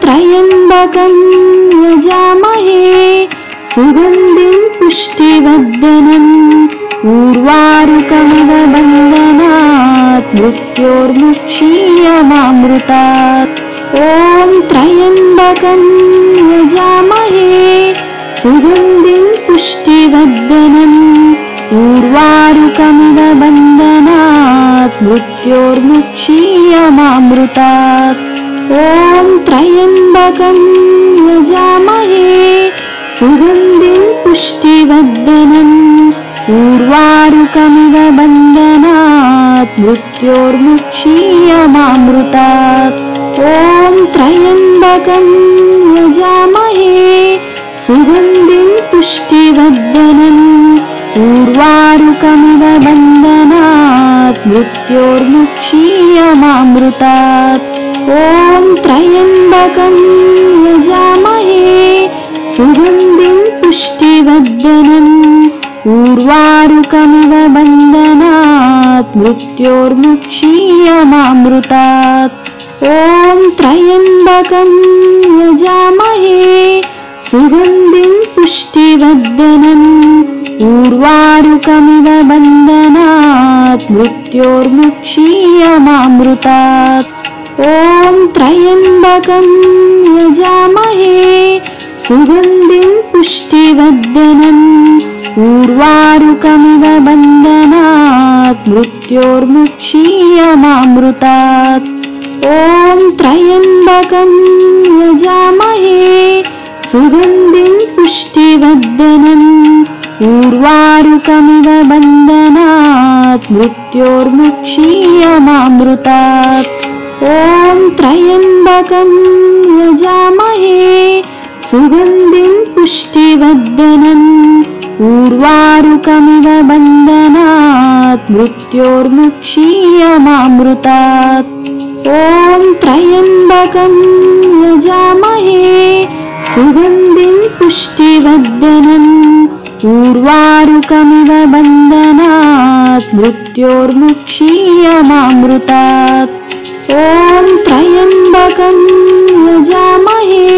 त्र्यम्बकं यजामहे सुगन्धिं पुष्टिवर्धनम् उर्वारुकमिव बन्धनात् मृत्योर्मुक्षीयमामृतात्। ॐ त्र्यम्बकं यजामहे सुगन्धिं पुष्टिवर्धनम् उर्वारुकमिव बन्धनात् मृत्योर्मुक्षीयमामृतात्। ॐ त्र्यम्बकं यजामहे सुगन्धिं पुष्टिवर्धनम् उर्वारुकमिव बन्धनात् मृत्योर्मुक्षीयमामृतात्। ॐ त्र्यम्बकं यजामहे सुगन्धिं पुष्टिवर्धनम् उर्वारुकमिव बन्धनात् मृत्योर्मुक्षीयमामृतात्। ॐ त्र्यम्बकं यजामहे सुगन्धिं पुष्टिवर्धनम् उर्वारुकमिव बन्धनात् मृत्योर्मुक्षीयमामृतात्। ॐ त्र्यम्बकं यजामहे सुगन्धिं पुष्टिवर्धनम् उर्वारुकमिव बन्धनात् मृत्योर्मुक्षीयमामृतात्। ॐ त्र्यम्बकं यजामहे सुगन्धिं पुष्टिवर्धनम् उर्वारुकमिव बन्धनात् मृत्योर्मुक्षीयमामृतात्। ॐ त्र्यम्बकं यजामहे सुगन्धिं पुष्टिवर्धनम् उर्वारुकमिव बन्धनात् मृत्योर्मुक्षीयमामृतात्। ॐ त्र्यम्बकं यजामहे सुगन्धिं पुष्टिवर्धनम् उर्वारुकमिव बन्धनात् मृत्योर्मुक्षीयमामृतात्। ॐ त्र्यम्बकं यजामहे सुगन्धिं पुष्टिवर्धनम् उर्वारुकमिव बन्धनात् मृत्योर्मुक्षीयमामृतात्। ॐ त्र्यम्बकं यजामहे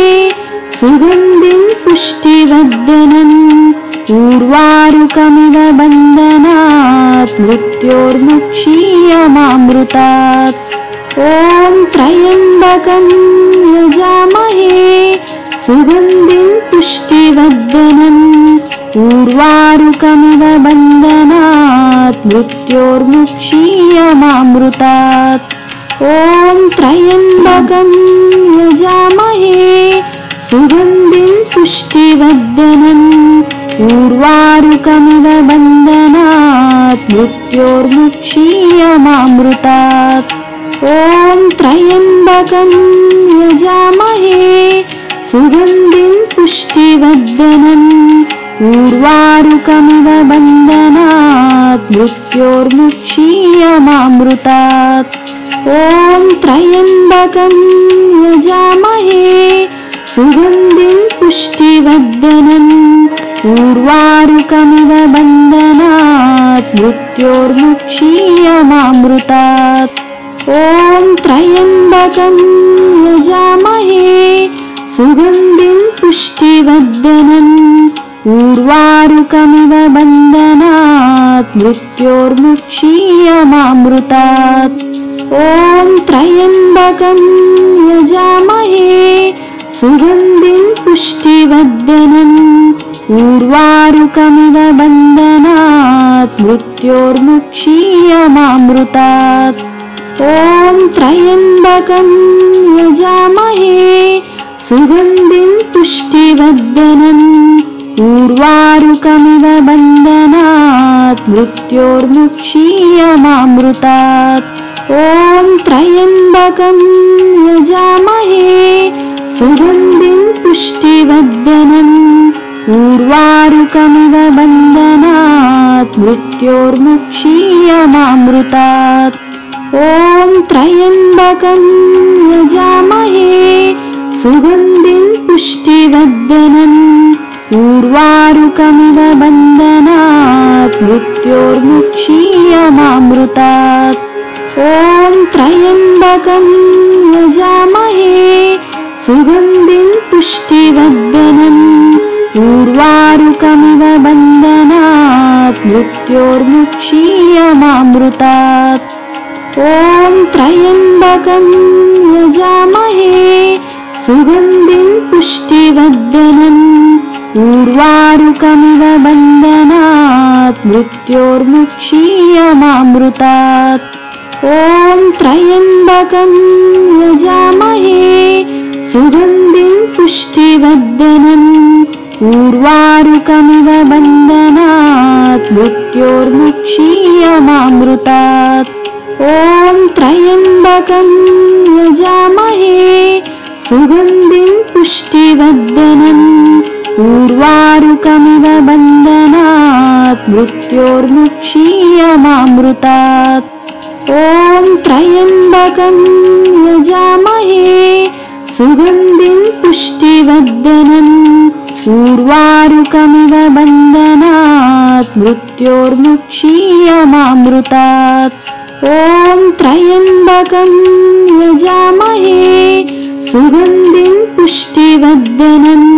सुगन्धिं पुष्टिवर्धनम् उर्वारुकमिव बन्धनात् मृत्योर्मुक्षीयमामृतात्। ॐ त्र्यम्बकं यजामहे सुगन्धिं पुष्टिवर्धनम् उर्वारुकमिव बन्धनात् मृत्योर्मुक्षीयमामृतात्। ॐ त्र्यम्बकं यजामहे सुगन्धिं पुष्टिवर्धनम् उर्वारुकमिव बन्धनात् मृत्योर्मुक्षीयमामृतात्। ॐ त्र्यम्बकं यजामहे सुगन्धिं पुष्टिवर्धनम् उर्वारुकमिव बन्धनात् मृत्योर्मुक्षीयमामृतात्। ॐ त्र्यम्बकं यजामहे सुगन्धिं पुष्टिवर्धनम् उर्वारुकमिव बन्धनात् मृत्योर्मुक्षीयमामृतात्। ॐ त्र्यम्बकं यजामहे सुगन्धिं पुष्टिवर्धनम् उर्वारुकमिव बन्धनात् मृत्योर्मुक्षीयमामृतात्। ॐ त्र्यम्बकं यजामहे सुगन्धिं पुष्टिवर्धनम् उर्वारुकमिव बन्धनात् मृत्योर्मुक्षीयमामृतात्। ॐ त्र्यम्बकं यजामहे सुगन्धिं पुष्टिवर्धनम् उर्वारुकमिव बन्धनात् मृत्योर्मुक्षीयमामृतात्। ॐ त्र्यम्बकं यजामहे सुगन्धिं पुष्टिवर्धनम् उर्वारुकमिव बन्धनात् मृत्योर्मुक्षीयमामृतात्। ॐ त्र्यम्बकं यजामहे सुगन्धिं पुष्टिवर्धनम् उर्वारुकमिव बन्धनात् मृत्योर्मुक्षीयमामृतात्। ॐ त्र्यम्बकं यजामहे सुगन्धिं पुष्टिवर्धनम् उर्वारुकमिव बन्धनात् मृत्योर्मुक्षीयमामृतात्। ॐ त्र्यम्बकं यजामहे सुगन्धिं पुष्टिवर्धनम् उर्वारुकमिव बन्धनात् मृत्योर्मुक्षीयमामृतात्। ॐ त्र्यम्बकं यजामहे सुगन्धिं पुष्टिवर्धनम् उर्वारुकमिव बन्धनात् मृत्योर्मुक्षीयमामृतात्। ॐ त्र्यम्बकं यजामहे सुगन्धिं पुष्टिवर्धनम् उर्वारुकमिव बन्धनात् मृत्योर्मुक्षीयमामृतात्। ॐ त्र्यम्बकं यजामहे सुगन्धिं पुष्टिवर्धनम् उर्वारुकमिव बन्धनात् मृत्योर्मुक्षीयमामृतात्। ॐ त्र्यम्बकं यजामहे सुगन्धिं पुष्टिवर्धनम्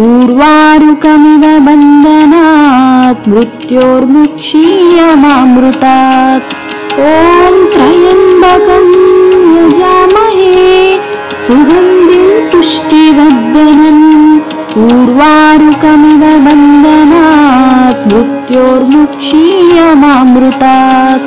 उर्वारुकमिव बन्धनात् मृत्योर्मुक्षीयमामृतात्। ॐ त्र्यम्बकं यजामहे सुगन्धिं पुष्टिवर्धनम् उर्वारुकमिव बन्धनात् मृत्योर्मुक्षीयमामृतात्।